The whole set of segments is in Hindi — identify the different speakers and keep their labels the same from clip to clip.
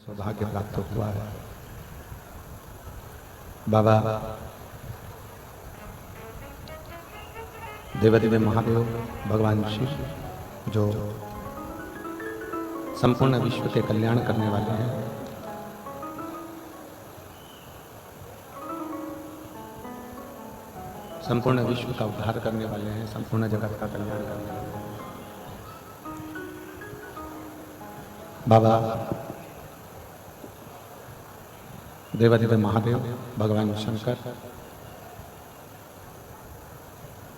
Speaker 1: सौभाग्य प्राप्त हुआ है। बाबा देवादिदेव महादेव भगवान शिव जो संपूर्ण विश्व के कल्याण करने वाले हैं, संपूर्ण विश्व का उद्धार करने वाले हैं, संपूर्ण जगत का कल्याण करने वाले हैं। बाबा देवादिदेव महादेव भगवान शंकर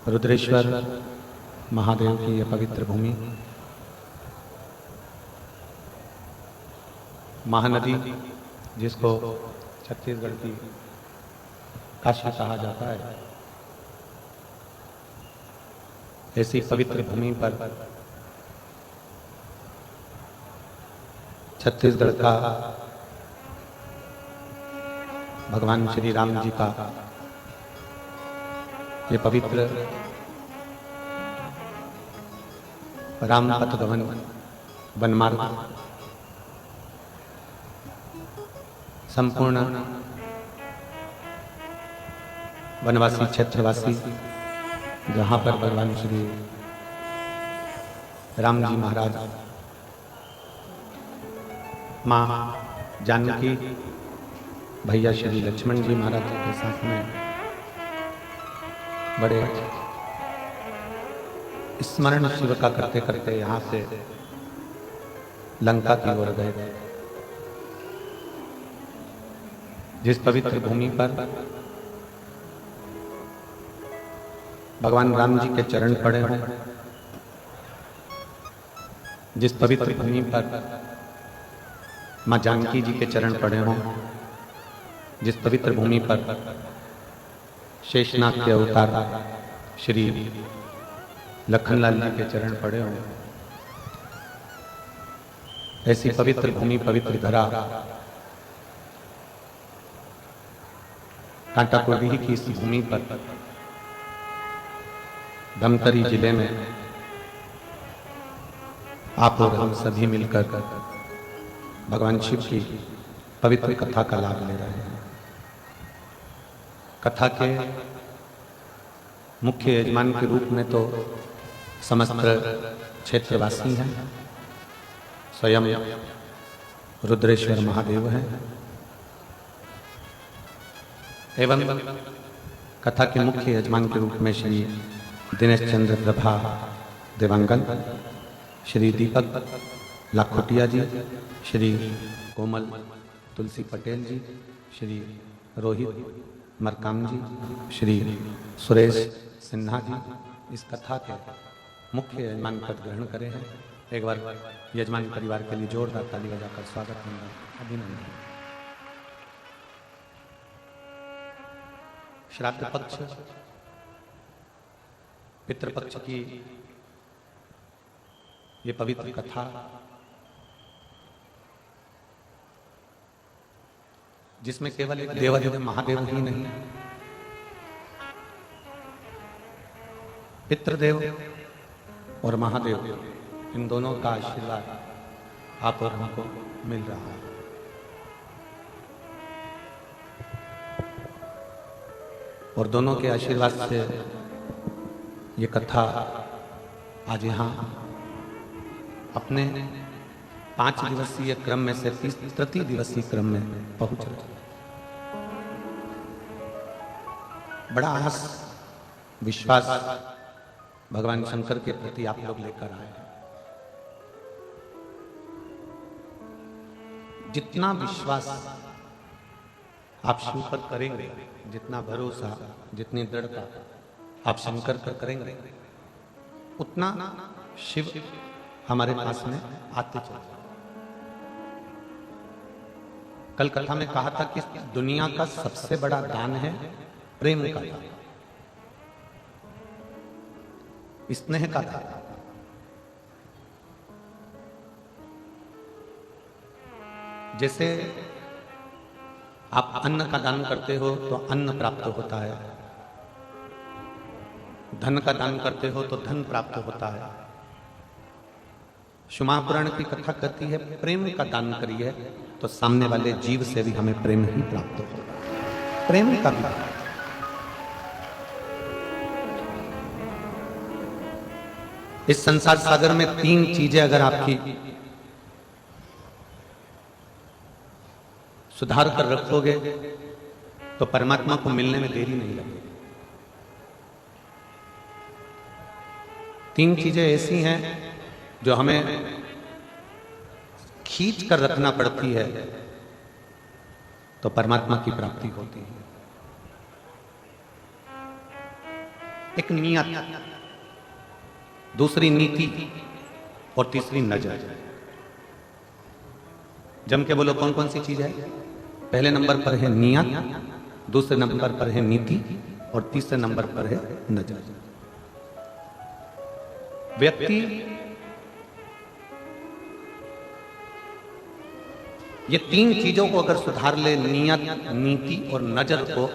Speaker 1: रुद्रेश्वर महादेव की यह पवित्र भूमि, महानदी जिसको छत्तीसगढ़ की काशी कहा जाता है, ऐसी पवित्र भूमि पर छत्तीसगढ़ का भगवान श्री राम जी का ये पवित्र राम पथ गमन वनमार्ग संपूर्ण वनवासी क्षेत्रवासी, जहाँ पर भगवान श्री राम जी महाराज माँ जानकी भैया श्री लक्ष्मण जी महाराज जी के साथ में बड़े स्मरण शिव का करते करते यहाँ से लंका की ओर गए थे। जिस पवित्र भूमि पर भगवान राम जी के चरण पड़े हों, जिस पवित्र भूमि पर माँ जानकी जी के चरण पड़े हों, जिस पवित्र भूमि पर शेषनाग के अवतार श्री लखनलाल जी के चरण पड़े हों, ऐसी पवित्र भूमि, पवित्र धरा कांटाकुर्दी की इस भूमि पर धमतरी जिले में आप और हम सभी मिलकर भगवान शिव की पवित्र कथा का लाभ ले रहे हैं। कथा के मुख्य यजमान के रूप में तो समस्त क्षेत्रवासी हैं, स्वयं रुद्रेश्वर महादेव हैं, एवं कथा के मुख्य यजमान के रूप में श्री दिनेश चंद्र प्रभा देवांगन, श्री दीपक लाखोटिया जी, श्री कोमल तुलसी पटेल जी, श्री रोहित मरकाम जी, श्री सुरेश सिन्हा जी इस कथा के मुख्य यजमान पद ग्रहण करे हैं। एक बार यजमान परिवार के लिए जोरदार ताली बजाकर स्वागत अभिनंदन। श्राद्ध पक्ष, पितृपक्ष की ये पवित्र कथा जिसमें केवल एक देवादिदेव महादेव ही नहीं, पितृदेव और महादेव, इन दोनों का आशीर्वाद आप और हमको मिल रहा है। और दोनों के आशीर्वाद से ये कथा आज यहाँ अपने 5 दिवसीय क्रम में से तृतीय दिवसीय क्रम में पहुंच रहे। बड़ा आस विश्वास भगवान शंकर के प्रति आप लोग लेकर आए हैं। जितना विश्वास आप शिव पर करेंगे, जितना भरोसा, जितनी दृढ़ता आप शंकर पर करेंगे, उतना शिव हमारे पास में आते चले। कल कथा में कहा था कि दुनिया का सबसे बड़ा दान है प्रेम का दान, स्नेह का दान। जैसे आप अन्न का दान करते हो तो अन्न प्राप्त होता है, धन का दान करते हो तो धन प्राप्त होता है, महापुराण की कथा कहती है प्रेम का दान करिए तो सामने वाले जीव से भी हमें प्रेम ही प्राप्त होगा। प्रेम का भी इस संसार सागर में तीन चीजें अगर आपकी सुधार कर रखोगे तो परमात्मा को मिलने में देरी नहीं लगेगी। तीन चीजें ऐसी हैं जो हमें खींच कर रखना पड़ती है तो परमात्मा की प्राप्ति होती है। एक नियत, दूसरी नीति और तीसरी नजर। जम के बोलो कौन कौन सी चीज है? पहले नंबर पर है नियत, दूसरे नंबर पर है नीति और तीसरे नंबर पर है नजर। व्यक्ति ये तीन चीजों को अगर सुधार ले, नियत, नीति और नजर को,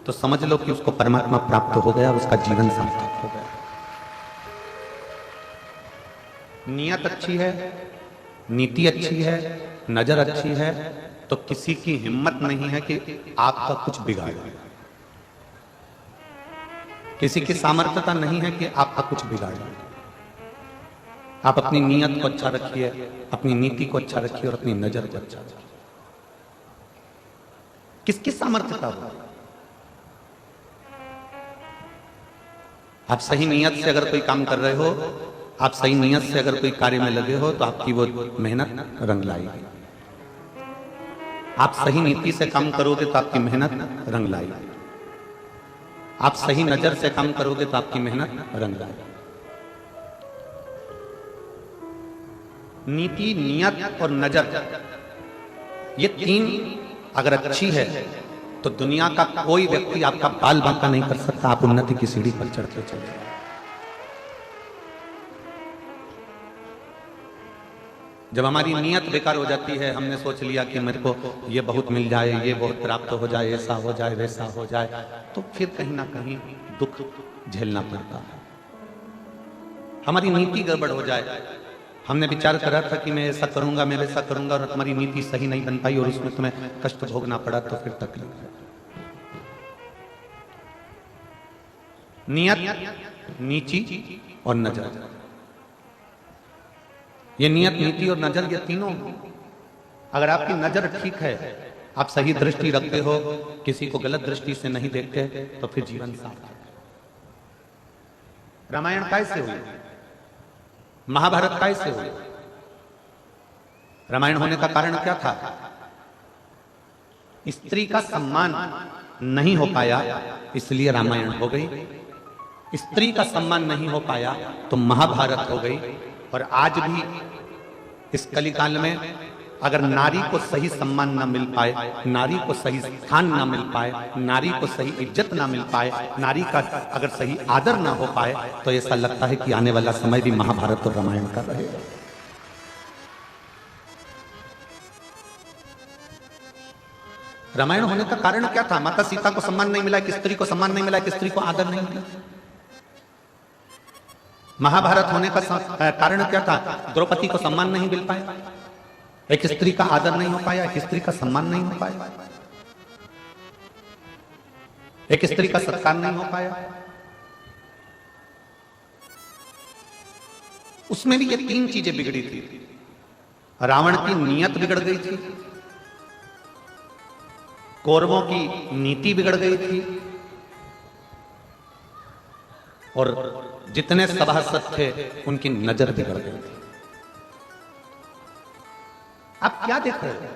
Speaker 1: तो समझ लो कि उसको परमात्मा प्राप्त हो गया, उसका जीवन सार्थक हो गया। नियत अच्छी है, नीति अच्छी है, नजर अच्छी है, तो किसी की हिम्मत नहीं है कि आपका कुछ बिगाड़े। किसी की सामर्थ्यता नहीं है कि आपका कुछ बिगाड़े। आप अपनी नियत को अच्छा रखिए, अपनी नीति को अच्छा रखिए और अपनी नजर को अच्छा रखिए। किसकी सामर्थ्यता हो? आप सही नियत से अगर कोई काम कर रहे हो, आप सही नियत से अगर कोई कार्य में लगे हो, तो आपकी वो मेहनत रंग लाएगी। आप सही नीति से काम करोगे तो आपकी मेहनत रंग लाएगी। आप सही नजर से काम करोगे तो आपकी मेहनत रंग लाएगी। नीति, नियत और नजर, ये तीन अगर अच्छी है तो दुनिया का कोई व्यक्ति आपका बाल बांका नहीं कर सकता। आप उन्नति की सीढ़ी पर चढ़ते चले। जब हमारी नियत बेकार हो जाती है, हमने सोच लिया कि मेरे को ये बहुत मिल जाए, ये बहुत प्राप्त हो जाए, ऐसा हो जाए, वैसा हो जाए, तो फिर कहीं ना कहीं दुख झेलना पड़ता है। हमारी नीति गड़बड़ हो जाए, हमने विचार करा था कि मैं ऐसा करूंगा, मैं वैसा करूंगा, और तुम्हारी नीति सही नहीं बन पाई और उसमें तुम्हें कष्ट भोगना पड़ा, तो फिर तकलीफ है। नियत, नीति और नजर, ये नियत, नीति और नजर, ये तीनों, अगर आपकी नजर ठीक है, आप सही दृष्टि रखते हो, किसी को गलत दृष्टि से नहीं देखते, तो फिर जीवन सार्थक है। रामायण कैसे हुई? महाभारत कैसे हुई? रामायण होने का कारण क्या था? स्त्री का सम्मान नहीं हो पाया, इसलिए रामायण हो गई। स्त्री का सम्मान नहीं हो पाया तो महाभारत हो गई। और आज भी इस कलिकाल में अगर नारी को सही सम्मान ना मिल पाए, नारी को सही स्थान ना मिल पाए, नारी को सही इज्जत ना मिल पाए, नारी का अगर सही आदर ना हो पाए, तो ऐसा लगता है कि आने वाला समय भी महाभारत और रामायण का रहेगा। रामायण होने का कारण क्या था? माता सीता को सम्मान नहीं मिला, एक स्त्री को सम्मान नहीं मिला, एक स्त्री को आदर नहीं मिला। महाभारत होने का कारण क्या था? द्रौपदी को सम्मान नहीं मिल पाया, एक स्त्री का आदर नहीं हो पाया, एक स्त्री का सम्मान नहीं हो पाया, एक स्त्री का सत्कार नहीं हो पाया। उसमें भी ये तीन चीजें बिगड़ी थी। रावण की नीयत बिगड़ गई थी, कौरवों की नीति बिगड़ गई थी, और जितने सभासद थे उनकी नजर बिगड़ गई थी। आप क्या देख रहे हो?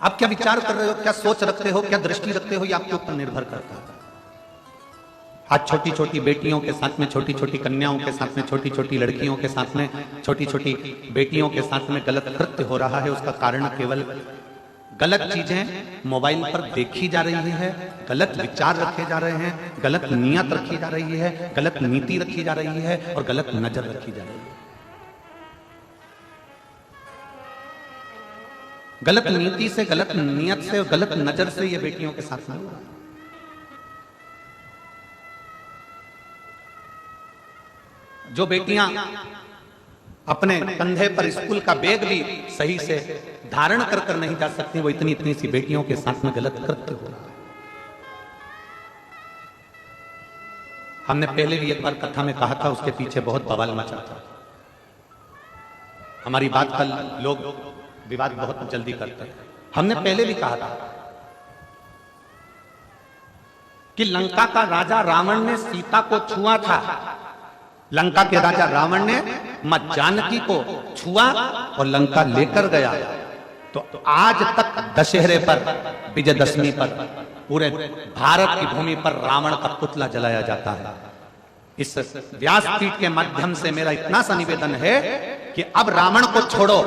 Speaker 1: आप क्या विचार कर रहे हो, क्या सोच रखते हो, क्या दृष्टि रखते हो, ये आपके ऊपर निर्भर करता है। आज छोटी छोटी बेटियों के साथ में, छोटी छोटी कन्याओं के साथ में, छोटी छोटी लड़कियों के साथ में, छोटी छोटी बेटियों के साथ में गलत कृत्य हो रहा है। उसका कारण केवल गलत चीजें मोबाइल पर देखी जा रही है, गलत विचार रखे जा रहे हैं, गलत नियत रखी जा रही है, गलत नीति रखी जा रही है और गलत नजर रखी जा रही है। गलत नीति से, गलत नियत से और गलत नजर से ये बेटियों के साथ में हुआ। जो बेटियां अपने कंधे पर स्कूल का बैग भी सही से धारण कर कर नहीं जा सकती, वो इतनी इतनी सी बेटियों के साथ में गलत कृत्य हो रहा है। हमने पहले भी एक बार कथा में कहा था, उसके पीछे बहुत बवाल मचा था। हमारी बात कल लोग विवाद बहुत जल्दी करते हैं। हमने पहले भी कहा था कि लंका का राजा रावण ने सीता को छुआ था। लंका के राजा रावण ने मां जानकी को छुआ और लंका लेकर गया। तो आज तक दशहरे पर, विजयदशमी पर पूरे भारत की भूमि पर रावण का पुतला जलाया जाता है। इस व्यासपीठ के माध्यम से मेरा इतना सा निवेदन है कि अब रावण को छोड़ो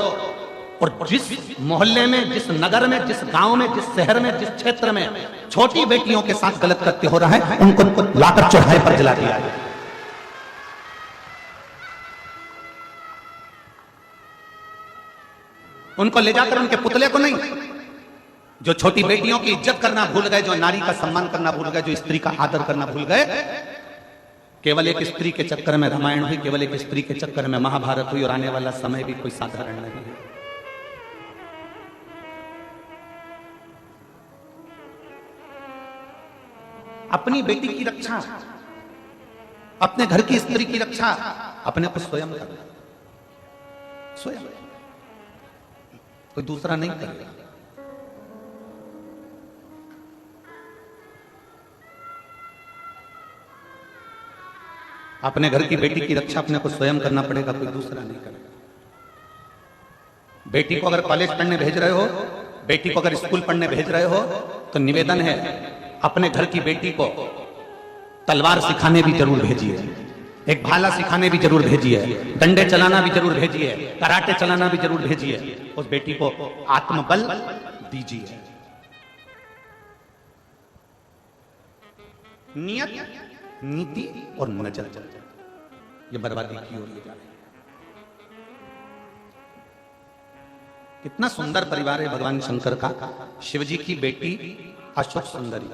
Speaker 1: और जिस मोहल्ले में, जिस नगर में, जिस गांव में, जिस शहर में, जिस क्षेत्र में छोटी बेटियों के साथ गलत कृत्य हो रहा है, उनको लाकर चौराहे पर जला दिया है। उनको ले जाकर उनके पुतले को नहीं, जो छोटी बेटियों की इज्जत करना भूल गए, जो नारी का सम्मान करना भूल गए, जो स्त्री का आदर करना भूल गए, केवल एक स्त्री के चक्कर में रामायण हुई, केवल एक स्त्री के चक्कर में महाभारत हुई, और आने वाला समय भी कोई साधारण नहीं है। अपनी बेटी की रक्षा, अपने घर की स्त्री की रक्षा अपने को स्वयं करना, स्वयं, कोई दूसरा नहीं करेगा। अपने घर की बेटी की रक्षा अपने को स्वयं करना पड़ेगा, कोई दूसरा नहीं करेगा। बेटी को अगर कॉलेज पढ़ने भेज रहे हो, बेटी को अगर स्कूल पढ़ने भेज रहे हो, तो निवेदन है अपने घर की बेटी को तलवार सिखाने भी जरूर भेजिए, एक भाला सिखाने भी जरूर भेजिए, डंडे चलाना भी जरूर भेजिए, कराटे चलाना भी जरूर भेजिए। उस बेटी को आत्मबल दीजिए। नियत, नीति और नजर, ये बर्बादी की ओर ले जा रही है। कितना सुंदर परिवार है भगवान शंकर का। शिवजी की बेटी अशोक सुंदरी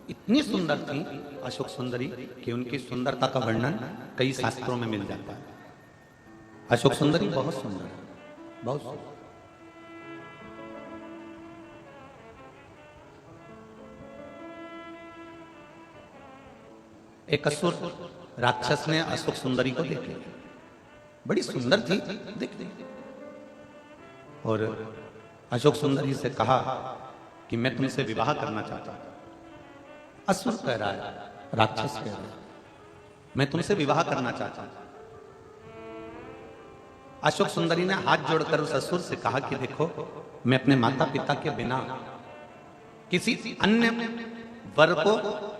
Speaker 1: इतनी सुंदर थी अशोक सुंदरी कि उनकी सुंदरता का वर्णन कई शास्त्रों में मिल जाता है। अशोक सुंदरी बहुत सुंदर है, बहुत सुंदर। एक असुर राक्षस ने अशोक सुंदरी को देख लिया, बड़ी सुंदर थी, देख ली, और अशोक सुंदरी से कहा कि मैं तुमसे विवाह करना चाहता हूं। असुर कह रहा है, राक्षस कह रहा है, मैं तुमसे विवाह करना चाहता हूं। अशोक सुंदरी ने हाथ जोड़कर उस असुर से कहा कि देखो, मैं अपने माता पिता के बिना किसी अन्य वर को,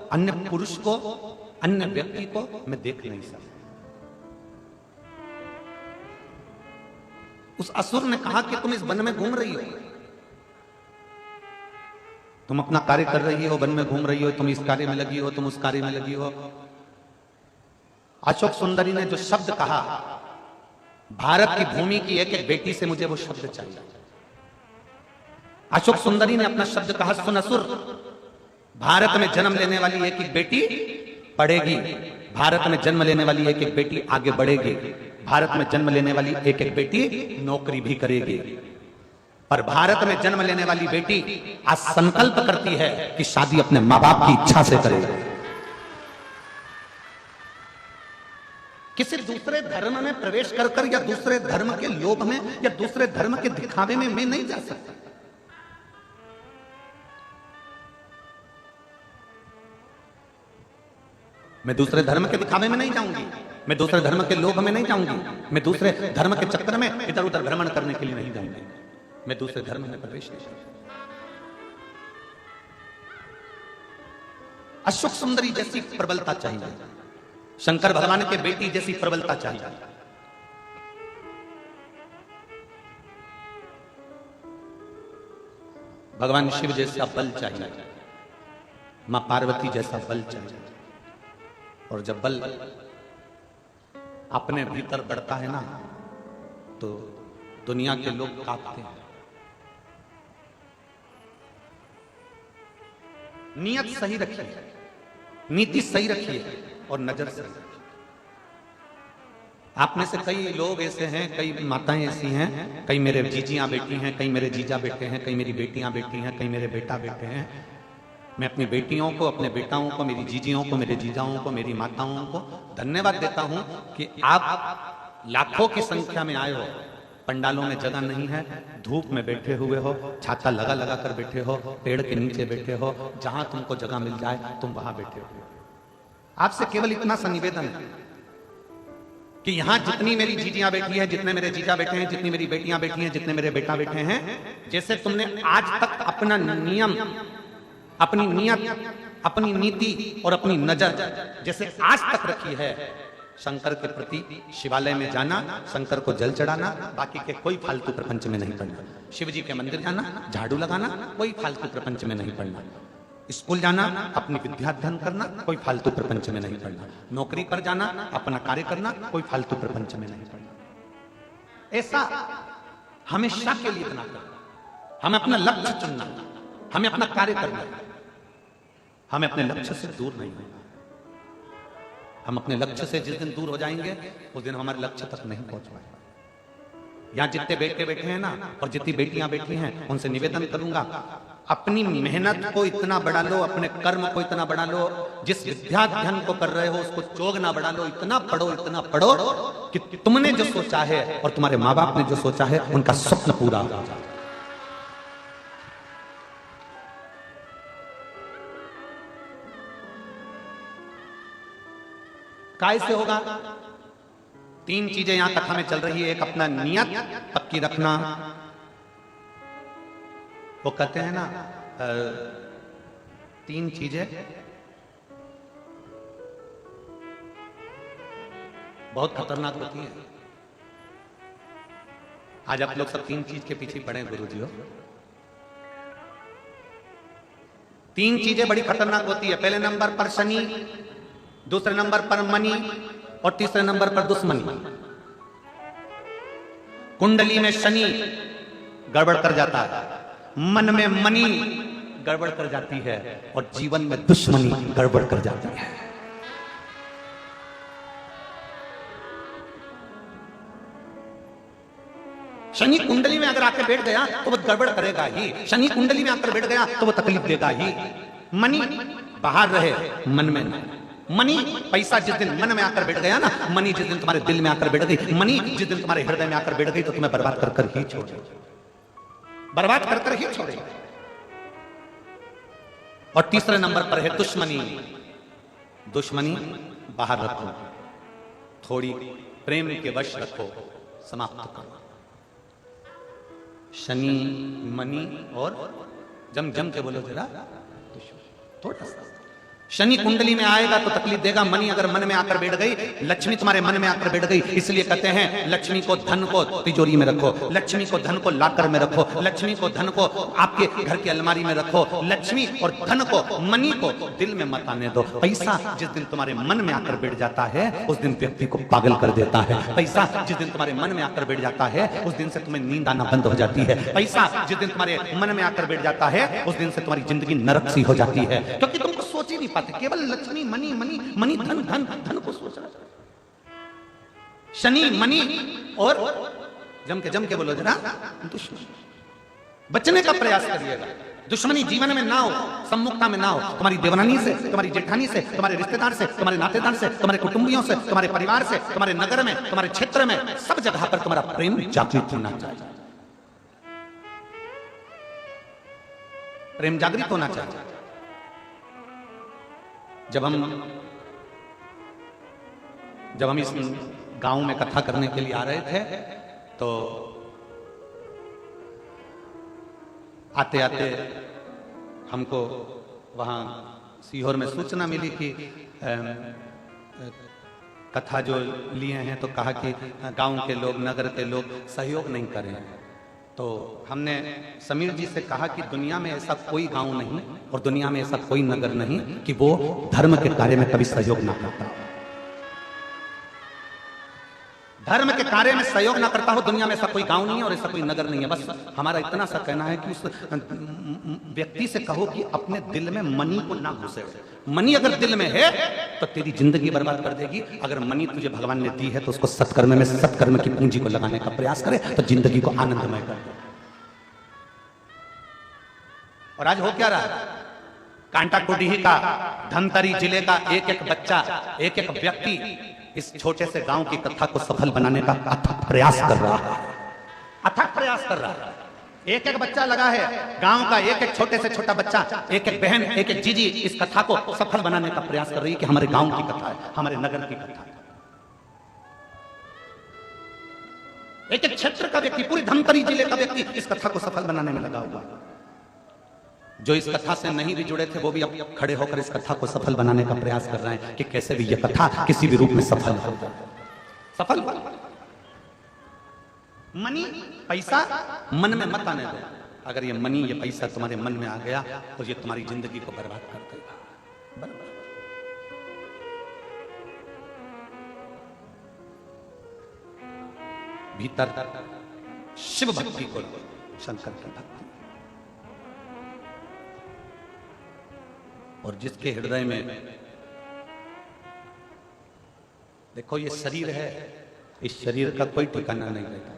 Speaker 1: अन्य पुरुष को, अन्य व्यक्ति को मैं देख नहीं सकता। उस असुर ने कहा कि तुम इस वन में घूम रही हो, तुम अपना कार्य कर रही हो, वन में घूम रही हो, तुम इस कार्य में लगी हो, तुम उस कार्य में लगी हो। अशोक सुंदरी ने जो शब्द कहा, भारत की भूमि की एक एक बेटी से मुझे वो शब्द चाहिए। अशोक सुंदरी ने अपना शब्द कहा, सुन असुर, भारत में जन्म लेने वाली एक एक बेटी पढ़ेगी, भारत में जन्म लेने वाली एक एक बेटी आगे बढ़ेगी, भारत में जन्म लेने वाली एक एक बेटी नौकरी भी करेगी, पर भारत में जन्म लेने वाली बेटी आज संकल्प करती है कि शादी अपने मां बाप की इच्छा से करेगी। किसी दूसरे धर्म में प्रवेश कर कर, या दूसरे धर्म के लोभ में, या दूसरे धर्म के दिखावे में मैं नहीं जा सकता। मैं दूसरे धर्म के दिखावे में नहीं जाऊंगी, मैं दूसरे धर्म के लोभ में नहीं जाऊंगी, मैं दूसरे धर्म के चक्कर में इधर उधर भ्रमण करने के लिए नहीं जाऊंगी, मैं दूसरे धर्म में प्रवेश नहीं करूंगी। अशोक सुंदरी जैसी प्रबलता चाहिए, शंकर भगवान के बेटी जैसी प्रबलता चाहिए। भगवान शिव जैसा बल चाहिए, मां पार्वती जैसा बल चाहिए। और जब बल अपने भीतर बढ़ता है ना, तो दुनिया के लोग कांपते हैं। नियत सही रखिए, नीति सही रखिए और नजर सही रखिए। आप में से कई लोग ऐसे हैं, कई माताएं ऐसी हैं, कई मेरे जीजियां बेटी हैं, कई मेरे जीजा बेटे हैं, कई मेरी बेटियां बेटी हैं, कई मेरे बेटा बेटे हैं। मैं अपनी बेटियों को, अपने बेटाओं को, मेरी जीजियों को, मेरे जीजाओं को, मेरी माताओं को धन्यवाद देता हूं कि आप लाखों की संख्या में आए हो। पंडालों में जगह नहीं है, धूप में बैठे हुए हो, छाता लगा लगा कर बैठे हो, पेड़ के नीचे बैठे हो, जहां तुमको जगह मिल जाए तुम वहां बैठे हो। आपसे केवल इतना सा निवेदन है कि यहां जितनी मेरी जीजियां बैठी हैं, जितने मेरे जीजा बैठे हैं, जितनी मेरी बेटियां बैठी हैं, जितने मेरे बेटा बैठे हैं, जैसे तुमने आज तक अपना नियम, अपनी नियत, अपनी नीति और अपनी नजर जैसे आज तक रखी है शंकर के प्रति, शिवालय में जाना, शंकर को जल चढ़ाना, बाकी के कोई फालतू प्रपंच में नहीं पड़ना। शिव जी के मंदिर जाना, झाड़ू लगाना, कोई फालतू प्रपंच में नहीं पड़ना। स्कूल जाना, अपनी विद्या अध्ययन करना, कोई फालतू प्रपंच में नहीं पड़ना। नौकरी पर जाना, अपना कार्य करना, कोई फालतू प्रपंच में नहीं पड़ना। ऐसा हमेशा के लिए बना करना, हमें अपना लक्ष्य चुनना, हमें अपना कार्य करना, हमें अपने लक्ष्य से दूर नहीं होना। हम अपने लक्ष्य से जिस दिन दूर हो जाएंगे उस दिन हमारे लक्ष्य तक नहीं पहुंच पाएंगे। यहां जितने बेटे बैठे हैं ना, और जितनी बेटियां बैठी हैं, उनसे निवेदन करूंगा, अपनी मेहनत को इतना बढ़ा लो, अपने कर्म को इतना बढ़ा लो, जिस विद्याध्ययन को कर रहे हो उसको चोग ना बढ़ा लो, इतना पढ़ो कि तुमने जो सोचा है और तुम्हारे माँ बाप ने जो सोचा है उनका स्वप्न पूरा हो जाए। कैसे होगा? 3 चीजें यहां तक हमें चल रही है। एक, अपना नियत पक्की रखना। वो कहते हैं ना 3 चीजें बहुत खतरनाक होती हैं। आज आप लोग सब 3 चीज के पीछे पड़े गुरुजी हो। 3 चीजें बड़ी खतरनाक होती है। पहले नंबर पर शनि, दूसरे नंबर पर मनी और तीसरे नंबर पर दुश्मनी। कुंडली में शनि गड़बड़ कर जाता है, मन में मनी गड़बड़ कर जाती है और जीवन में दुश्मनी गड़बड़ कर जाती है। शनि कुंडली में अगर आकर बैठ गया तो वो गड़बड़ करेगा ही। शनि कुंडली में आकर बैठ गया तो वो तकलीफ देगा ही। मनी बाहर रहे, मन में नहीं। मनी, पैसा जिस दिन मन में आकर बैठ गया ना, मनी जिस दिन तुम्हारे दिल में आकर बैठ गई, मनी जिस दिन तुम्हारे हृदय में आकर बैठ गई तो तुम्हें बर्बाद कर कर ही छोड़ेगी, बर्बाद कर कर ही छोड़ेगी। और तीसरे नंबर पर है दुश्मनी। दुश्मनी बाहर रखो, थोड़ी प्रेम के वश रखो, समाप्त करो। शनि, मनी और जम जम के बोलो जरा, थोड़ा सा। शनि कुंडली में आएगा तो तकलीफ देगा। मनी अगर मन में आकर बैठ गई, लक्ष्मी तुम्हारे मन में आकर बैठ गई, इसलिए कहते हैं लक्ष्मी को, धन को तिजोरी में रखो, लक्ष्मी को धन को लाकर में रखो, लक्ष्मी को धन को आपके घर की अलमारी में रखो, लक्ष्मी और धन को, मनी को दिल में मत आने दो। पैसा जिस दिन तुम्हारे मन में आकर बैठ जाता है उस दिन व्यक्ति को पागल कर देता है। पैसा जिस दिन तुम्हारे मन में आकर बैठ जाता है उस दिन से तुम्हें नींद आना बंद हो जाती है। पैसा जिस दिन तुम्हारे मन में आकर बैठ जाता है उस दिन से तुम्हारी जिंदगी नरक सी हो जाती है, क्योंकि तुमको सोच ही नहीं पाते, केवल लक्ष्मी, मनी मनी मनी, धन धन धन को सोच रहा। शनि, मनी और जम के बोलो जरा, दुश्मनी। बचने का प्रयास करिएगा। दुश्मनी जीवन में ना हो, सम्मुखता में ना हो। तुम्हारी देवरानी से, तुम्हारी जेठानी से, तुम्हारे रिश्तेदार से, तुम्हारे नातेदार से, तुम्हारे कुटुंबियों से, तुम्हारे परिवार से, तुम्हारे नगर में, तुम्हारे क्षेत्र में, सब जगह पर तुम्हारा प्रेम जागृत होना चाहिए। प्रेम जागृत होना चाहिए। जब हम इस गांव में कथा करने के लिए आ रहे थे तो आते आते हमको वहां सीहोर में सूचना मिली कि कथा जो लिए हैं तो कहा कि गांव के लोग, नगर के लोग सहयोग नहीं करें। तो हमने समीर जी से कहा कि दुनिया में ऐसा कोई गांव नहीं और दुनिया में ऐसा कोई नगर नहीं कि वो धर्म के कार्य में कभी सहयोग ना करता। धर्म के कार्य में सहयोग ना करता हो, दुनिया में ऐसा कोई गांव नहीं है और ऐसा कोई नगर नहीं है। बस हमारा इतना सा कहना है कि उस व्यक्ति से कहो कि अपने दिल में मनी को ना घुसे। मनी अगर दिल में है तो तेरी जिंदगी बर्बाद कर देगी। अगर मनी तुझे भगवान ने दी है तो उसको सत्कर्म में, सत्कर्म की पूंजी को लगाने का प्रयास करे तो जिंदगी को आनंदमय कर दे। और आज हो क्या रहा है, कांटाकुटीही का, धमतरी जिले का एक एक बच्चा, एक एक व्यक्ति इस छोटे से गांव की कथा को सफल बनाने का अथक प्रयास कर रहा है, अथक प्रयास कर रहा है। एक एक बच्चा लगा है, गांव का एक एक छोटे से छोटा बच्चा, एक एक बहन, एक एक जीजी इस कथा को सफल बनाने का प्रयास कर रही है कि हमारे गांव की कथा है, हमारे नगर की कथा है। एक एक क्षेत्र का व्यक्ति, पूरी धमतरी जिले का व्यक्ति इस कथा को सफल बनाने में लगा हुआ। जो इस कथा से नहीं भी जुड़े थे वो भी अब खड़े होकर इस कथा को सफल बनाने का प्रयास कर रहे हैं कि कैसे भी यह कथा किसी भी रूप में सफल हो। सफल मनी, पैसा मन में मत आने दो। अगर ये मनी, ये पैसा तुम्हारे मन में आ गया तो ये तुम्हारी जिंदगी को बर्बाद कर देगा। भीतर शिव भक्ति को, शंकर की भक्ति, और जिसके हृदय में, देखो ये शरीर है, इस शरीर का कोई ठिकाना नहीं रहता।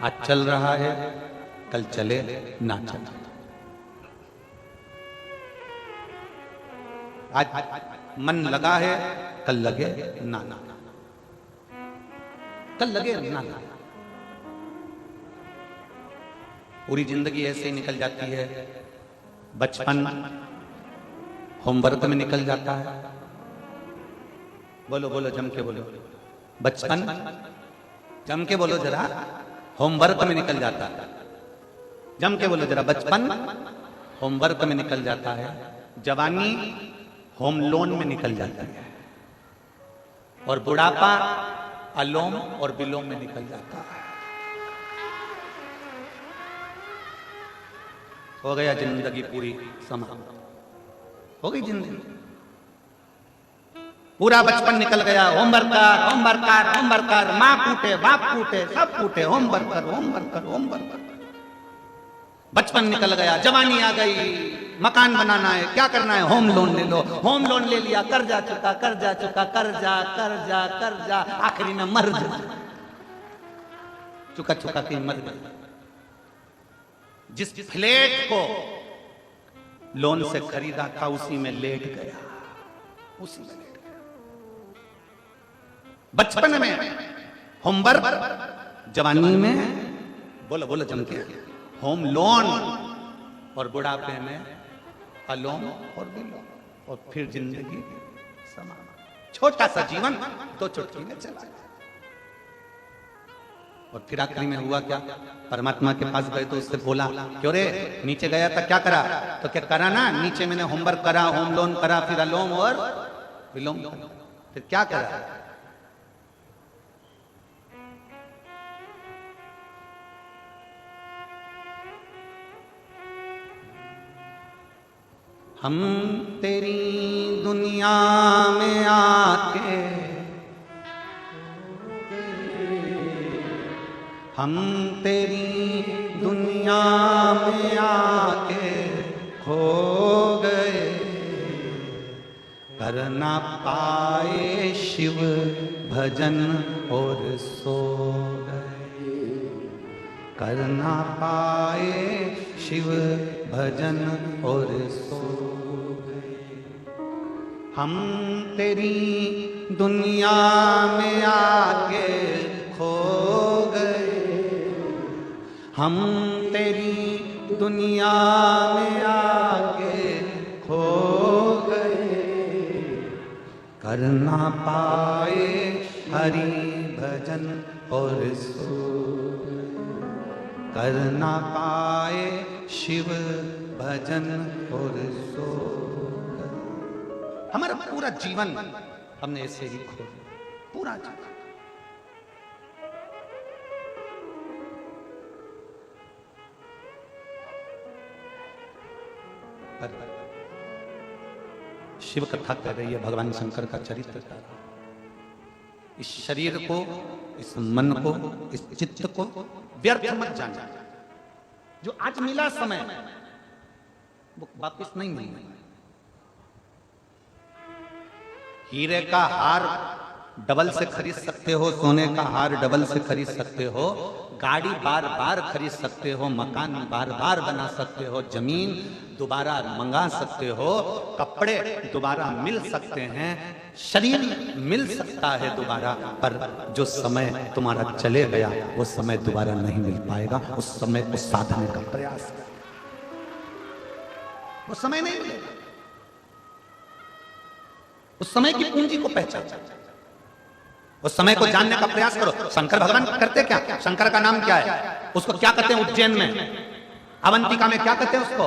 Speaker 1: आज चल रहा है, कल चले ना चले। आज मन लगा है, कल लगे ना ना, कल लगे ना ना। पूरी जिंदगी ऐसे ही निकल जाती है। बचपन होमवर्क में निकल जाता है। बोलो बोलो, जम के बोलो। बचपन, जम के बोलो जरा, होमवर्क में निकल जाता है। जम के बोलो जरा, बचपन होमवर्क में निकल जाता है। जवानी होम लोन में निकल जाती है। और बुढ़ापा अलोम और विलोम में निकल जाता है। हो गया जिंदगी पूरी समाप्त, हो गई जिंदगी। पूरा बचपन निकल गया। होमवर्क कर, होमवर्क कर, होमवर्क कर, माँ कूटे, बाप कूटे, सब कूटे, होमवर्क कर, होमवर्क कर, होमवर्क कर। बचपन निकल गया, जवानी आ गई, मकान बनाना है, क्या करना है, होम लोन ले लो। होम लोन ले लिया, कर्जा चुका, कर्जा चुका, कर्जा कर्जा कर्जा, आखिरी में मर जा। चुका चुका के मर गया। जिस फ्लैट को लोन से खरीदा था उसी में लेट गया, उसी में लेट गया। बचपन में होमवर्क, जवानी में बोलो बोलो जम के होम लोन, और बुढ़ापे में अलोम और विलोम, और फिर जिंदगी समाप्त। छोटा सा जीवन दो चुटकी में चला गया। और फिर आखिरी में हुआ क्या, परमात्मा के पास गए तो उससे बोला, क्यों रे नीचे गया था, क्या करा? तो क्या करा ना, नीचे मैंने होमवर्क करा, होम लोन करा, फिर अलोम और विलोम करा। फिर क्या करा? हम तेरी दुनिया में आके, हम तेरी दुनिया में आके खो गए, कर ना पाए शिव भजन और सो गए, कर ना पाए शिव भजन और सो गए। हम तेरी दुनिया में आके खो गए, हम तेरी दुनिया में आके खो गए, कर ना पाए हरि भजन और सो गए, कर ना पाए शिव भजन और सो गए। हमारा पूरा जीवन हमने ऐसे ही खो दिया, पूरा जीवन। शिव कथा कह रही है, भगवान शंकर का चरित्र कर रहा है। इस शरीर को, इस मन को, इस चित्त को व्यर्थ मत जाना। जो आज मिला समय वो वापस नहीं मिलेगा। हीरे का हार डबल से खरीद सकते हो, सोने का हार डबल से खरीद सकते हो, गाड़ी बार बार खरीद सकते हो, मकान बार बार बना सकते हो, जमीन दोबारा मंगा सकते हो, कपड़े दोबारा मिल सकते हैं, शरीर मिल सकता है दोबारा, पर जो समय तुम्हारा चले गया वो समय दोबारा नहीं मिल पाएगा। उस समय को साधने का प्रयास करो, वो समय नहीं मिलेगा। उस समय की पूंजी को पहचानो, उस समय को जानने का प्रयास करो। शंकर भगवान करते क्या? शंकर का नाम क्या है? उसको क्या कहते हैं उज्जैन में, अवंतिका में क्या कहते हैं उसको?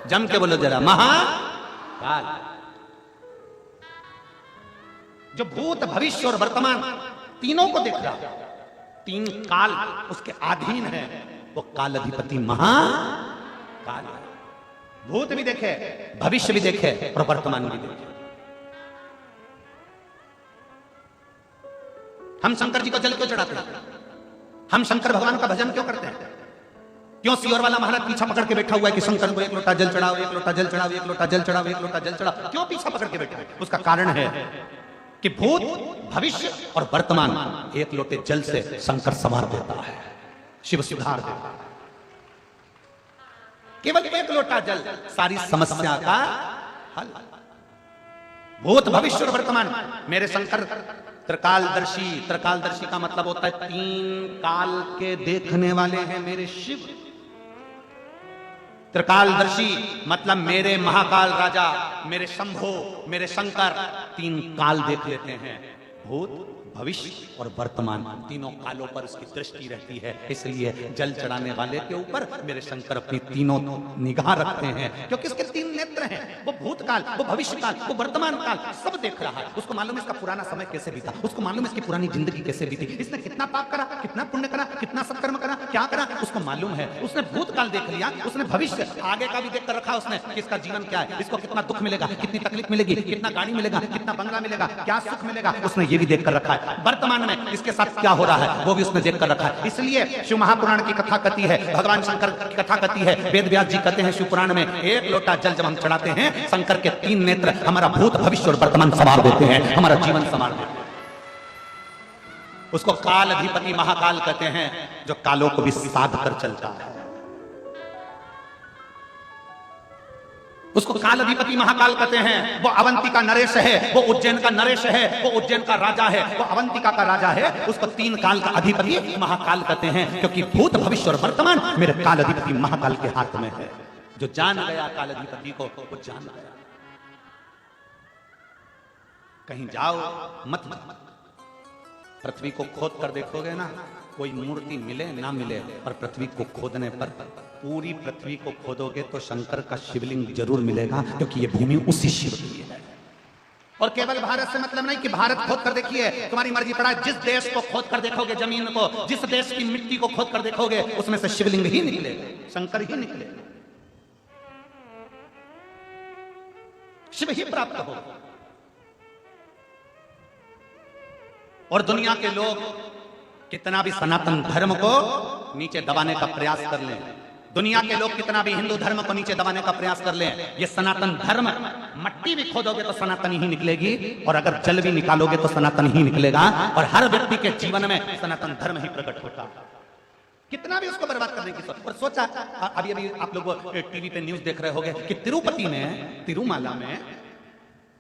Speaker 1: जम के बोलो जरा, महाकाल। जो भूत भविष्य और वर्तमान तीनों को देख रहा, तीन काल उसके अधीन है, वो काल अधिपति महाकाल। भूत भी देखे, भविष्य भी देखे और वर्तमान भी देखे। हम शंकर जी को जल क्यों चढ़ाते हैं? हम शंकर भगवान का भजन क्यों करते हैं? क्यों सियोर वाला महाराज पीछा पकड़ के बैठा हुआ है कि शंकर को एक लोटा जल चढ़ाओ, एक लोटा जल चढ़ाओ, एक लोटा जल चढ़ाओ, एक लोटा जल चढ़ाओ? क्यों पीछा पकड़ के बैठा है? उसका कारण है कि भूत, भविष्य और वर्तमान एक लोटे जल से शंकर संवार देता है, शिव सुधार देता है। केवल एक लोटा जल सारी समस्या का हल। भूत, भविष्य और वर्तमान मेरे शंकर त्रिकालदर्शी। त्रिकालदर्शी का मतलब होता है तीन काल के देखने वाले हैं मेरे शिव। त्रिकालदर्शी मतलब मेरे महाकाल राजा, मेरे शंभो, मेरे शंकर तीन काल देख लेते हैं, भूत, भविष्य और वर्तमान। तीनों कालों पर उसकी दृष्टि रहती है, इसलिए जल चढ़ाने वाले के ऊपर मेरे शंकर अपनी तीनों निगाह रखते हैं, क्योंकि इसके तीन नेत्र हैं। वो भूतकाल, वो भविष्य काल, वो वर्तमान काल सब देख रहा है। उसको मालूम है इसका पुराना समय कैसे बीता, उसको मालूम है इसकी पुरानी जिंदगी कैसे बीती, इसने कितना पाप करा, कितना पुण्य करा, कितना सत्कर्म करा, क्या करा, उसको मालूम है। उसने भूतकाल देख लिया, उसने भविष्य आगे का भी देख कर रखा उसने कि इसका जीवन क्या है, इसको कितना दुख मिलेगा, कितनी तकलीफ मिलेगी, कितना गाड़ी मिलेगा, कितना बंगला मिलेगा, क्या सुख मिलेगा, उसने ये भी देख कर रखा है। वर्तमान में इसके साथ क्या हो रहा है वो भी उसने देख कर रखा है। इसलिए शिव महापुराण की कथा कहती है, भगवान शंकर की कथा कहती है, वेद व्यास जी कहते हैं शिव पुराण में, एक लोटा जल जब हम चढ़ाते हैं, शंकर के तीन नेत्र हमारा भूत, भविष्य और वर्तमान संवार देते हैं, हमारा जीवन संवार देते हैं। उसको काल अधिपति महाकाल कहते हैं, जो कालों को भी साध कर चलता है। उसको काल अधिपति महाकाल कहते हैं। वो अवंतिका नरेश है, वो उज्जैन का नरेश है, वो उज्जैन का राजा है, वो अवंतिका का राजा है। उसको तीन काल का अधिपति महाकाल कहते हैं, क्योंकि भूत, भविष्य और वर्तमान मेरे काल अधिपति महाकाल के हाथ में है। जो जान गया काल अधिपति को, वो जान गया। कहीं जाओ मत, पृथ्वी को खोद कर देखोगे ना, कोई मूर्ति मिले ना मिले, पर पृथ्वी को खोदने पर पूरी पृथ्वी को खोदोगे तो शंकर का शिवलिंग जरूर मिलेगा, क्योंकि ये भूमि उसी शिव की है। और केवल भारत से मतलब नहीं कि भारत खोद कर देखिए, तुम्हारी मर्जी पड़ा है। जिस देश को खोद कर देखोगे, जमीन को, जिस देश की मिट्टी को खोद कर देखोगे, उसमें से शिवलिंग ही निकलेगा, शंकर ही निकलेगा, शिव ही प्राप्त होगा। और दुनिया के लोग कितना भी सनातन धर्म को नीचे दबाने का प्रयास कर लें, दुनिया के लोग कितना भी हिंदू धर्म को नीचे दबाने का प्रयास कर लें, ये सनातन धर्म, मट्टी भी खोदोगे तो सनातन ही निकलेगी, और अगर जल भी निकालोगे तो सनातन ही निकलेगा, और हर व्यक्ति के जीवन में सनातन धर्म ही प्रकट होता। कितना भी उसको बर्बाद करने की सोच। और सोचा, अभी अभी आप लोग टीवी पे न्यूज देख रहे होंगे कि तिरुपति में, तिरुमाला में,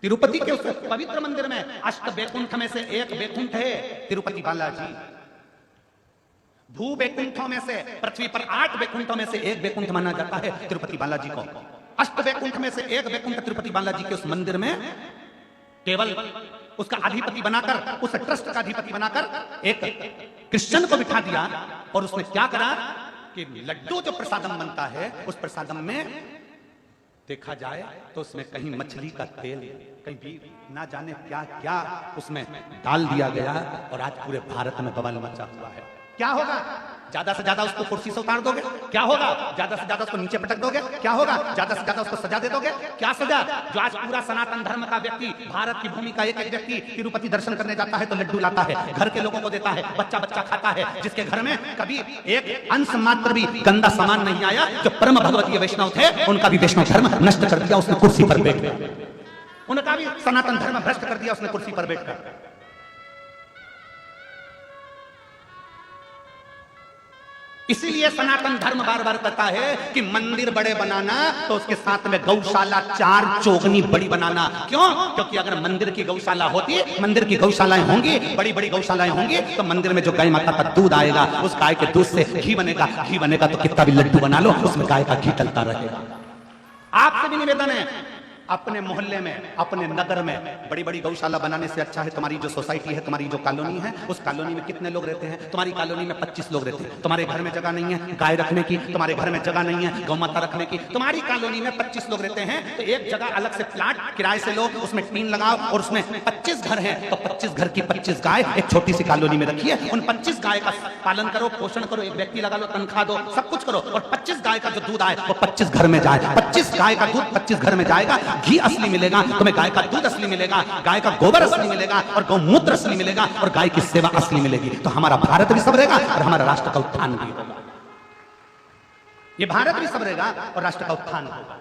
Speaker 1: तिरुपति के उस पवित्र मंदिर में अष्ट बैकुंठ में से एक बैकुंठ है तिरुपति बालाजी। भू बैकुंठों में से, पृथ्वी पर 8 बैकुंठों में से एक बैकुंठ माना जाता है तिरुपति बालाजी को। अष्ट बैकुंठ में से एक बैकुंठ तिरुपति बालाजी के उस मंदिर में केवल उसका अधिपति बनाकर, उस ट्रस्ट का अधिपति बनाकर एक क्रिश्चियन को बिठा दिया, और उसने क्या करा कि लड्डू जो प्रसादम बनता है, उस प्रसादम में देखा जाए तो उसमें कहीं मछली का तेल, कहीं भी ना जाने क्या क्या उसमें डाल दिया गया, और आज पूरे भारत में बवाल मचा हुआ है। क्या होगा? ज्यादा से ज्यादा उसको कुर्सी से उतार दोगे, क्या होगा? ज्यादा से ज्यादा उसको नीचे पटक दोगे, क्या होगा? ज्यादा से ज्यादा उसको सजा दे दोगे, क्या सजा? जो आज पूरा सनातन धर्म का व्यक्ति, भारत की भूमि का एक एक व्यक्ति तिरुपति दर्शन करने जाता है तो लड्डू लाता है, घर के लोगों को देता है, बच्चा बच्चा खाता है, जिसके घर में कभी एक अंश मात्र भी गंदा सामान नहीं आया, जो परम भगवतीय वैष्णव थे, उनका भी वैष्णव धर्म नष्ट कर दिया उसने कुर्सी पर बैठकर, उनका भी सनातन धर्म भ्रष्ट कर दिया उसने कुर्सी पर बैठकर। इसीलिए सनातन धर्म बार बार कहता है कि मंदिर बड़े बनाना तो उसके साथ में गौशाला 4 चौगनी बड़ी बनाना। क्यों? क्योंकि अगर मंदिर की गौशाला होती, मंदिर की गौशालाएं होंगी, बड़ी बड़ी गौशालाएं होंगी, तो मंदिर में जो गाय माता का दूध आएगा, उस गाय के दूध से घी बनेगा, घी बनेगा तो कितना भी लड्डू बना लो, उसमें गाय का घी चलता रहेगा। आपसे भी निवेदन है, अपने मोहल्ले में, अपने नगर में बड़ी बड़ी गौशाला बनाने से अच्छा है तुम्हारी जो सोसाइटी है, तुम्हारी जो कॉलोनी है, उस कॉलोनी में कितने लोग रहते हैं? तुम्हारी कॉलोनी में 25 लोग रहते हैं, तुम्हारे घर में जगह नहीं है गाय रखने की, तुम्हारे घर में जगह नहीं है गौ माता रखने की, तुम्हारी कॉलोनी में 25 लोग रहते हैं, तो एक जगह अलग से प्लाट किराए से लो, उसमें टीन लगाओ और उसमें 25 घर हैं, तो 25 घर की 25 गाय एक छोटी सी कॉलोनी में रखिए, उन 25 गाय का पालन करो, पोषण करो, एक व्यक्ति लगा लो, तनख्वाह दो, सब कुछ करो, और 25 गाय का जो दूध आए वो 25 घर में जाए, 25 गाय का दूध 25 घर में जाएगा, घी असली मिलेगा, तुम्हें गाय का दूध असली मिलेगा, गाय का गोबर असली मिलेगा, और गौमूत्र असली मिलेगा, और गाय की सेवा असली मिलेगी, तो हमारा भारत भी सबरेगा और हमारा राष्ट्र का उत्थान भी होगा। ये भारत भी सबरेगा और राष्ट्र का उत्थान होगा।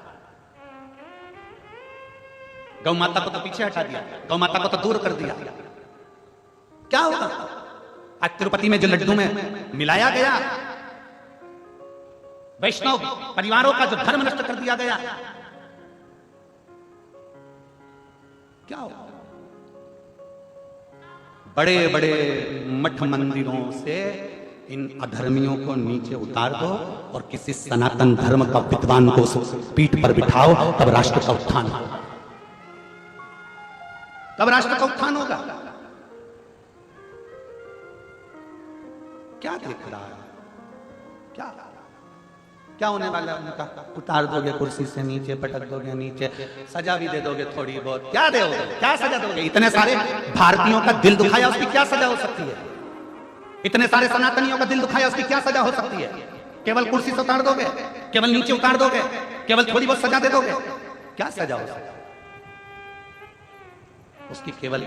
Speaker 1: गौ माता को तो पीछे हटा दिया, गौ माता को तो दूर कर दिया, क्या होगा? आज तिरुपति में जो लड्डू में मिलाया गया, वैष्णव परिवारों का जो धर्म नष्ट कर दिया गया, क्या हो? बड़े बड़े मठ मंदिरों से इन अधर्मियों को नीचे उतार दो और किसी सनातन धर्म का विद्वान को उस पीठ पर बिठाओ, तब राष्ट्र का उत्थान होगा, तब राष्ट्र का उत्थान होगा। क्या देख रहा है? क्या क्या होने वाला है उनका? उतार दोगे कुर्सी से नीचे, पटक दोगे नीचे, सजा भी दे दोगे थोड़ी बहुत, क्या दोगे? क्या सजा दोगे? इतने सारे भारतीयों का दिल दुखाया, उसकी क्या सजा हो सकती है? इतने सारे सनातनियों का दिल दुखाया, उसकी क्या सजा हो सकती है? केवल कुर्सी से उतार दोगे, केवल नीचे उतार दोगे, केवल थोड़ी बहुत सजा दे दोगे, क्या सजा हो सकती है? उसकी केवल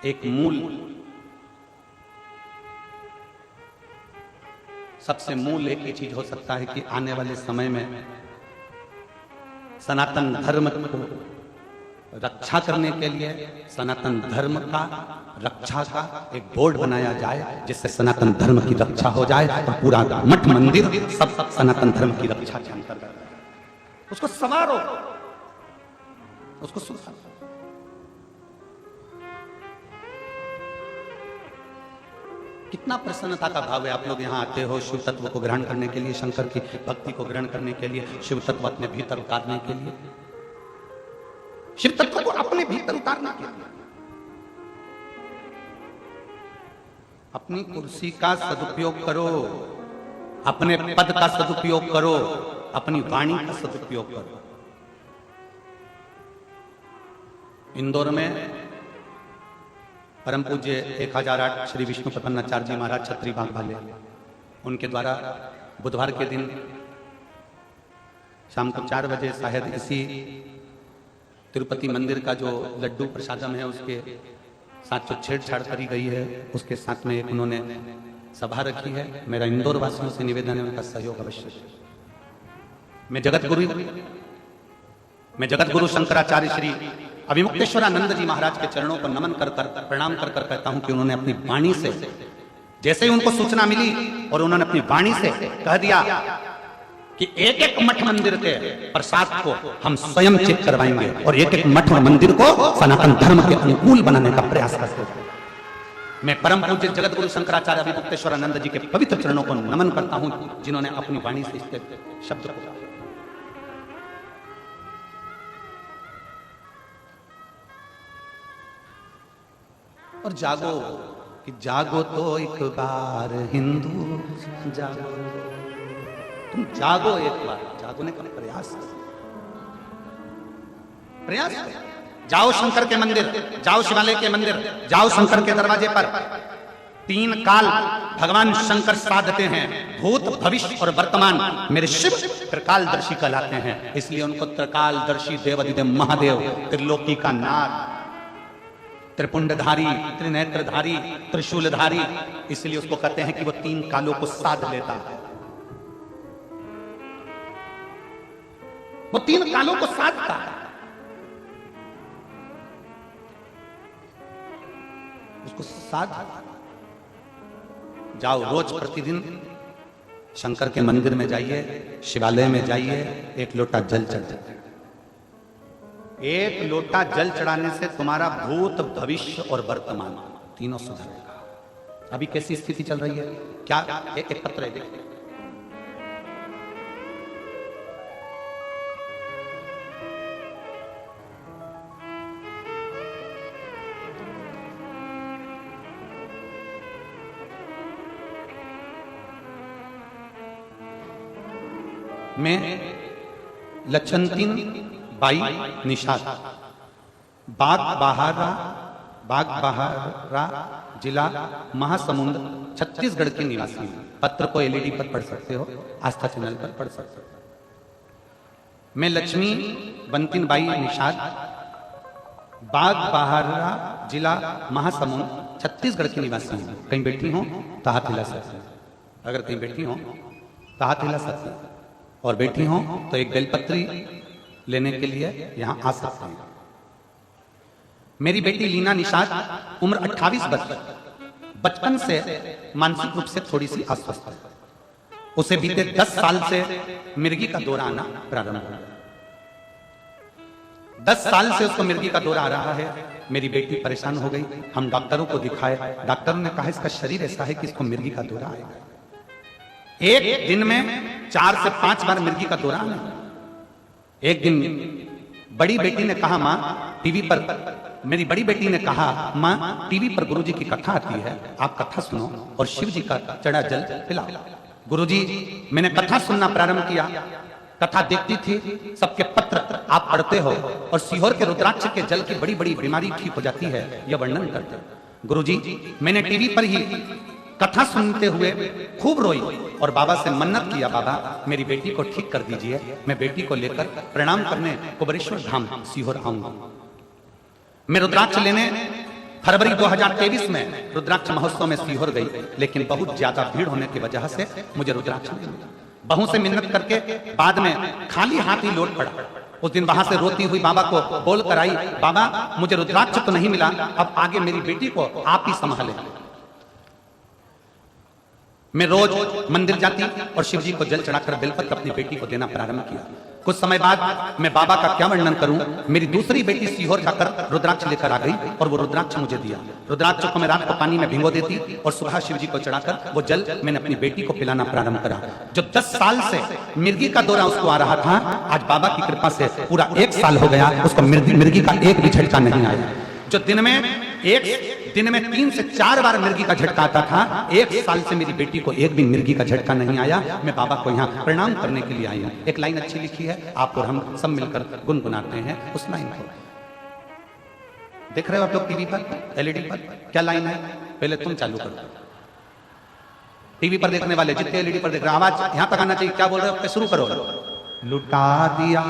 Speaker 1: एक मूल, सबसे मूल एक ही चीज हो सकता है कि आने वाले समय में सनातन धर्म को रक्षा करने के लिए सनातन धर्म का रक्षा का एक बोर्ड बनाया जाए, जिससे सनातन धर्म की रक्षा हो जाए और पूरा मठ मंदिर सब सनातन धर्म की रक्षा के अंतर्गत। उसको संवारो, उसको सुधारो। कितना प्रसन्नता का भाव है, आप लोग यहाँ आते हो शिव तत्व को ग्रहण करने के लिए, शंकर की भक्ति को ग्रहण करने के लिए, शिव तत्व अपने भीतर उतारने के लिए, शिव तत्व को अपने भीतर उतारने के लिए। अपनी कुर्सी का सदुपयोग करो, अपने पद का सदुपयोग करो, अपनी वाणी का सदुपयोग करो। इंदौर में परम पूज्य 1008 श्री विष्णु प्रपन्नाचार्य जी महाराज छत्री बाग वाले, उनके द्वारा बुधवार के दिन शाम को 4 बजे शायद इसी तिरुपति मंदिर का जो लड्डू प्रसादम है उसके साथ जो छेड़छाड़ करी गई है, उसके साथ में एक उन्होंने सभा रखी है। मेरा इंदौर वासियों से निवेदन है उनका सहयोग अवश्य। मैं जगत गुरु शंकराचार्य श्री अभिमुक्तेश्वरानंद जी महाराज के चरणों पर नमन कर प्रणाम कर कहता हूं कि उन्होंने अपनी वाणी से, जैसे ही उनको सूचना मिली और उन्होंने अपनी वाणी से कह दिया कि एक एक मठ मंदिर के प्रसाद को हम स्वयं चेक करवाएंगे और एक एक मठ और मंदिर को सनातन धर्म के अनुकूल बनाने का प्रयास करते हैं। मैं परम पूज्य जगत गुरु शंकराचार्य अभिमुक्तेश्वरानंद जी के पवित्र चरणों को नमन करता हूं, जिन्होंने अपनी वाणी से इस शब्द को कहा। और जागो कि जागो तो एक बार हिंदू जागो, तुम जागो एक बार, जागोने का प्रयास करो। जाओ शंकर के मंदिर, जाओ शिवालय के मंदिर, जाओ शंकर के दरवाजे पर, तीन काल भगवान शंकर साधते हैं, भूत भविष्य और वर्तमान। मेरे शिव त्रिकालदर्शी कहलाते हैं, इसलिए उनको त्रिकालदर्शी देवाधिदेव महादेव, त्रिलोकी का नाथ, त्रिपुंडधारी, त्रिनेत्रधारी, त्रिशूलधारी, इसलिए उसको कहते हैं कि वो तीन कालों को साध लेता है। वो तीन कालों को साधता है। उसको साध जाओ, रोज प्रतिदिन शंकर के मंदिर में जाइए, शिवालय में जाइए, एक लोटा जल चढ़ाइए। एक लोटा जल चढ़ाने से तुम्हारा भूत भविष्य और वर्तमान तीनों सुधरेगा। अभी कैसी स्थिति चल रही है? क्या एक पत्र है, देखिए। मैं लक्षंतीन बाई निषाद, बाग बहारा जिला महासमुंद छत्तीसगढ़ के निवासी हूं। पत्र को एलईडी पर पढ़ सकते हो, आस्था चैनल पर पढ़ सकते हो। मैं लक्ष्मी बंतिन बाई निषाद, बाग बहारा जिला महासमुंद छत्तीसगढ़ की निवासी हूं। कहीं बैठी हो तो हाथ हिला सकते हो, अगर कहीं बैठी हो तो हाथ हिला सकते हो, और बैठी हो तो एक बेलपत्री लेने के लिए यहां आ सकते हैं। मेरी बेटी लीना निषाद, उम्र 28 वर्ष, बचपन से मानसिक रूप से थोड़ी सी अस्वस्थ है। उसे बीते 10 साल से मिर्गी का दौरा आना प्रारंभ हो गया। 10 साल से उसको मिर्गी का दौरा आ रहा है। मेरी बेटी परेशान हो गई। हम डॉक्टरों को दिखाए, डॉक्टरों ने कहा इसका शरीर ऐसा है कि इसको मिर्गी का दौरा आएगा। एक दिन में 4 से 5 बार मिर्गी का दौरा आना। एक दिन बड़ी बेटी ने कहा, मां टीवी पर, मेरी बड़ी बेटी ने कहा, मां टीवी पर गुरुजी की कथा आती है, आप कथा सुनो और शिव जी का चढ़ा जल पिलाओ। गुरुजी, मैंने कथा सुनना प्रारंभ किया। कथा देखती थी, सबके पत्र आप पढ़ते हो और सीहोर के रुद्राक्ष के जल की बड़ी बड़ी बीमारी ठीक हो जाती है, यह वर्णन करते। गुरुजी, मैंने टीवी पर ही कथा सुनते हुए खूब रोई और बाबा से मन्नत किया, बाबा मेरी बेटी को ठीक कर दीजिए, मैं बेटी को लेकर प्रणाम करने कुबरेश्वर धाम सीहोर आऊंगा। मैं रुद्राक्ष लेने फरवरी 2023 में रुद्राक्ष महोत्सव में सीहोर गई, लेकिन बहुत ज्यादा भीड़ होने की वजह से मुझे रुद्राक्ष नहीं मिला। बहू से मिन्नत करके बाद में खाली हाथ ही लौट पड़ा। उस दिन वहां से रोती हुई बाबा को बोल कर आई, बाबा मुझे रुद्राक्ष तो नहीं मिला, अब आगे मेरी बेटी को आप ही संभालें। मैं रोज मंदिर जाती और शिव जी को जल चढ़ाकर बेलपत्र अपनी बेटी को देना प्रारंभ किया। कुछ समय बाद मैं बाबा का क्या वर्णन करूं, मेरी दूसरी बेटी सीहोर जाकर रुद्राक्ष लेकर आ गई और वो रुद्राक्ष मुझे दिया। रुद्राक्ष को मैं रात को पानी में भिगो देती और सुबह शिव जी को चढ़ाकर वो जल मैंने अपनी बेटी को पिलाना प्रारंभ करा। जो 10 साल से मिर्गी का दौरा उसको आ रहा था, आज बाबा की कृपा से पूरा 1 साल हो गया, उसको मिर्गी का एक भी झटका नहीं आया। जो दिन में 3 से 4 बार मिर्गी का झटका आता था, 1 साल से मेरी बेटी को एक भी मिर्गी का झटका नहीं आया। मैं बाबा को यहाँ प्रणाम करने के लिए आई हूँ। एक लाइन अच्छी लिखी है, आप और हम सब मिलकर गुनगुनाते हैं उस लाइन को। देख रहे हो आप लोग टीवी पर, एलईडी पर, क्या लाइन है? पहले तुम चालू करो। टीवी पर देखने वाले जितने एलईडी पर देख रहे, आवाज यहां तक आना चाहिए। क्या बोल रहे हो? शुरू करो। लुटा दिया,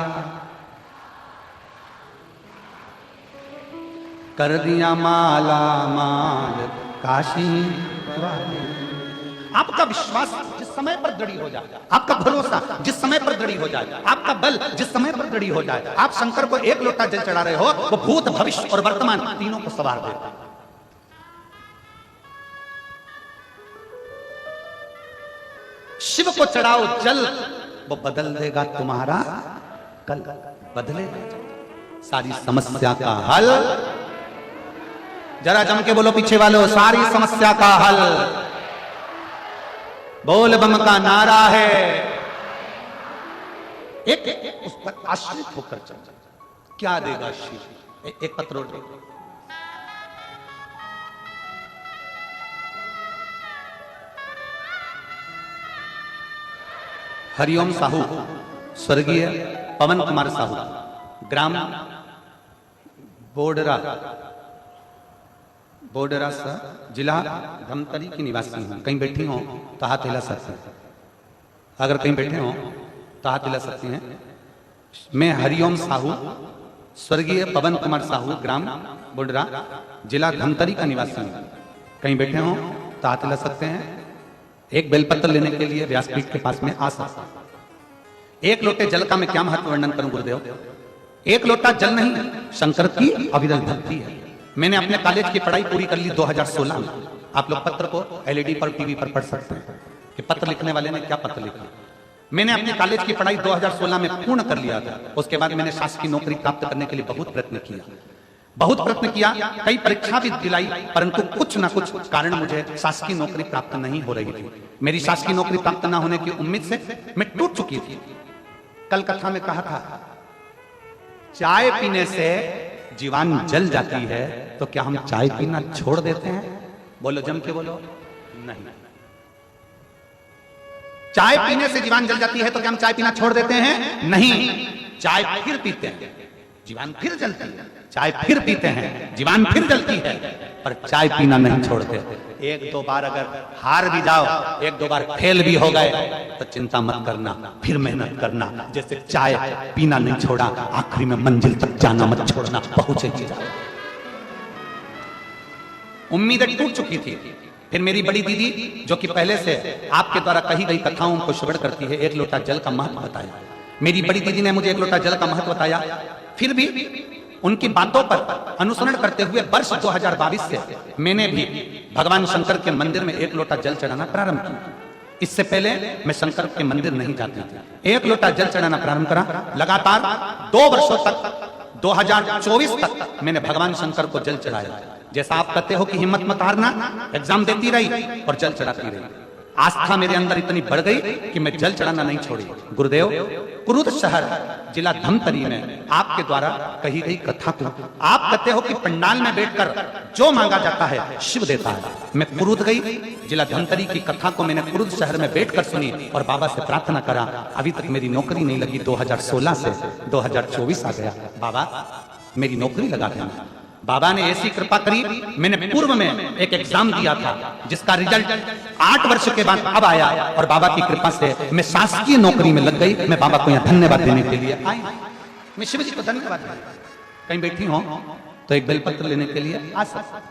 Speaker 1: कर दिया माला माल काशी। आपका विश्वास जिस समय पर दृढ़ हो जाए, आपका भरोसा जिस समय पर दृढ़ हो जाए, आपका बल जिस समय पर दृढ़ हो जाए, आप शंकर को एक लोटा जल चढ़ा रहे हो, वो भूत भविष्य और वर्तमान तीनों को सवार देता है। शिव को चढ़ाओ जल, वो बदल देगा तुम्हारा कल, बदलेगा सारी समस्या का हल। जरा जम के बोलो पीछे वालों, सारी समस्या का हल बोल बम का नारा है। एक उस पर आश्रित होकर चल, क्या देगा शिव? एक पत्र और देखो। हरिओम साहू, स्वर्गीय पवन कुमार साहू, ग्राम बोडरा, बोडरा सा जिला धमतरी की निवासी हूँ। कहीं बैठी हो तो हाथ हिला सकते हैं, अगर कहीं बैठे हो तो हाथ हिला सकती हैं। मैं हरिओम साहू, स्वर्गीय पवन कुमार साहू, ग्राम बोडरा, जिला धमतरी का निवासी हूँ। कहीं बैठे हो तो हाथ हिला सकते हैं। एक बेलपत्र लेने के लिए व्यासपीठ के पास में आ सकता हूं। एक लोटे जल का मैं क्या महत्व वर्णन करूं गुरुदेव। एक लोटा जल नहीं, शंकर की अविरल भक्ति है। मैंने अपने कॉलेज की पढ़ाई पूरी कर ली 2016 में। आप लोग पत्र को एलईडी पर, टीवी पर पढ़ सकते हैं कि पत्र लिखने वाले ने क्या पत्र लिखा। मैंने अपने कॉलेज की पढ़ाई 2016 में पूर्ण कर लिया था। उसके बाद मैंने शासकीय नौकरी प्राप्त करने के लिए बहुत प्रयत्न किया, कई परीक्षा भी दिलाई, परंतु कुछ ना कुछ कारण मुझे शासकीय नौकरी प्राप्त नहीं हो रही थी। मेरी शासकीय नौकरी प्राप्त न होने की उम्मीद से मैं टूट चुकी थी। कल कथा में कहा था, चाय पीने से जीवान जल जाती है, तो क्या हम चाय पीना छोड़ देते हैं? बोलो, जम के बोलो। नहीं। चाय पीने से जीवान जल जाती है तो क्या हम चाय पीना छोड़ देते हैं? नहीं। चाय फिर पीते हैं, जीवान फिर जलती है। चाय फिर पीते हैं, जीवान फिर जलती है, पर चाय पीना नहीं छोड़ते। एक दो बार अगर हार भी जाओ, एक दो बार फेल भी हो गए, तो चिंता मत करना, फिर मेहनत करना। जैसे चाय पीना नहीं छोड़ा, आखिरी में मंजिल तक जाना मत छोड़ना, पहुंचे ही जाओ। उम्मीदें टूट चुकी थी। फिर मेरी बड़ी दीदी, जो कि पहले से आपके द्वारा कही गई कथाओं को श्रवण करती है, एक लोटा जल का महत्व बताया। मेरी बड़ी दीदी ने मुझे एक लोटा जल का महत्व बताया। फिर भी उनकी बातों पर अनुसरण करते हुए वर्ष 2022 से मैंने भी भगवान शंकर के मंदिर में एक लोटा जल चढ़ाना प्रारंभ किया। इससे पहले मैं शंकर के मंदिर नहीं जाती थी। एक लोटा जल चढ़ाना प्रारंभ करा। लगातार 2 वर्षों तक, 2024 तक मैंने भगवान शंकर को जल चढ़ाया। जैसा आप कहते हो कि हिम्मत मत हारना, एग्जाम देती रही और जल चढ़ाती रही। आस्था मेरे अंदर इतनी बढ़ गई कि मैं जल चढ़ाना नहीं छोड़ी। गुरुदेव, कुरुद शहर, जिला धमतरी में आपके द्वारा कही गई कथा को आप कहते हो कि पंडाल में बैठकर जो मांगा जाता है शिव देता है। मैं कुरुद गई, जिला धमतरी की कथा को मैंने कुरुद शहर में बैठकर सुनी और बाबा से प्रार्थना करा। अभी तक मेरी नौकरी नहीं लगी। 2016 से 2024 आ गया। बाबा, मेरी नौकरी लगा देना। बाबा ने ऐसी कृपा करी, मैंने पूर्व में एक एग्जाम दिया था जिसका रिजल्ट 8 वर्ष के बाद अब आया, और बाबा की कृपा से मैं शासकीय नौकरी में लग गई। मैं बाबा को यहाँ धन्यवाद देने के लिए आई। मैं शिव जी को धन्यवाद देता हूं। कहीं बैठी हो तो एक बेलपत्र लेने के लिए आ सकते।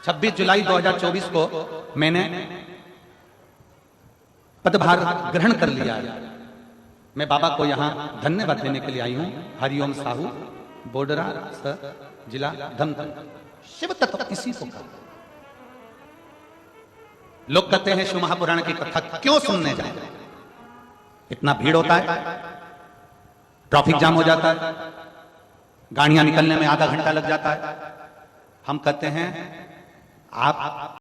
Speaker 1: 26 जुलाई 2024 को मैंने पदभार ग्रहण कर लिया है। मैं बाबा को यहाँ धन्यवाद देने के लिए आई हूँ। हरिओम साहू, बोडरा जिला धमतरी। शिव तत्व इसी को कहते। लोग कहते हैं शिव महापुराण की कथा क्यों सुनने जाए? इतना भीड़ होता है, ट्रैफिक जाम हो जाता है, गाड़ियां निकलने में आधा घंटा लग जाता है। हम कहते हैं आप